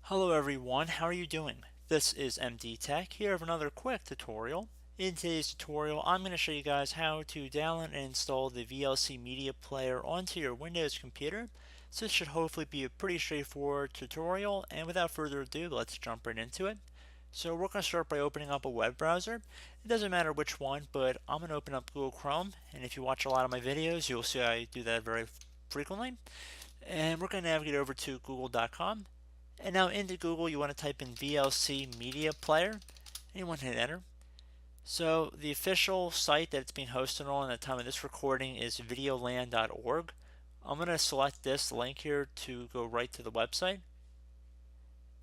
Hello everyone, how are you doing? This is MD Tech here with another quick tutorial. In today's tutorial, I'm going to show you guys how to download and install the VLC Media Player onto your Windows computer. So this should hopefully be a pretty straightforward tutorial, and without further ado, let's jump right into it. So we're going to start by opening up a web browser. It doesn't matter which one, but I'm going to open up Google Chrome, and if you watch a lot of my videos, you'll see I do that very frequently. And we're going to navigate over to google.com. And now into Google, you want to type in VLC Media Player, and you want to hit enter. So the official site that it's being hosted on at the time of this recording is videoland.org. I'm going to select this link here to go right to the website.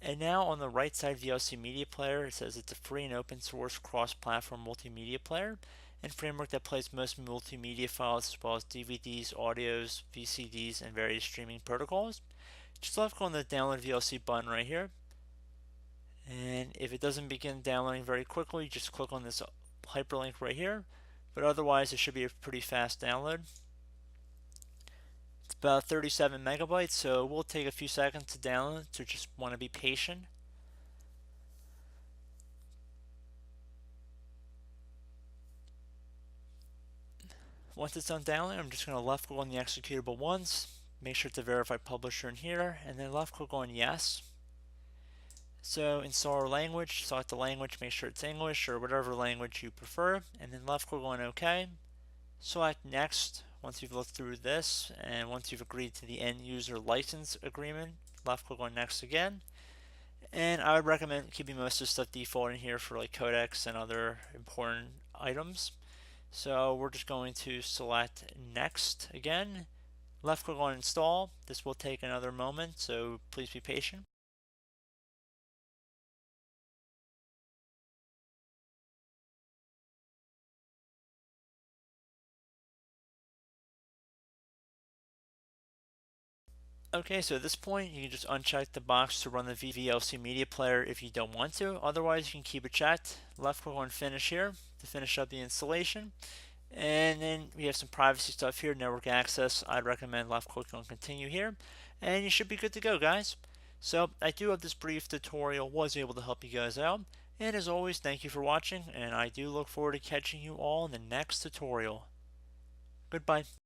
And now on the right side of VLC Media Player, it says it's a free and open source cross-platform multimedia player and framework that plays most multimedia files as well as DVDs, audios, VCDs, and various streaming protocols. Just left click on the download VLC button right here, and if it doesn't begin downloading very quickly, just click on this hyperlink right here, but otherwise it should be a pretty fast download. It's about 37 megabytes, so it will take a few seconds to download, so just want to be patient. Once it's done downloading, I'm just going to left click on the executable once, make sure to verify publisher in here, and then left click on yes. So install our language, select the language, make sure it's English or whatever language you prefer, and then left click on OK. Select next once you've looked through this, and once you've agreed to the end user license agreement, left click on next again. And I would recommend keeping most of the stuff default in here for like codecs and other important items. So we're just going to select next again, left click on install. This will take another moment, so please be patient. Okay, so at this point you can just uncheck the box to run the VLC Media Player if you don't want to. Otherwise, you can keep it checked. Left click on Finish here to finish up the installation. And then we have some privacy stuff here, network access. I'd recommend left click on Continue here. And you should be good to go, guys. So I do hope this brief tutorial was able to help you guys out. And as always, thank you for watching, and I do look forward to catching you all in the next tutorial. Goodbye.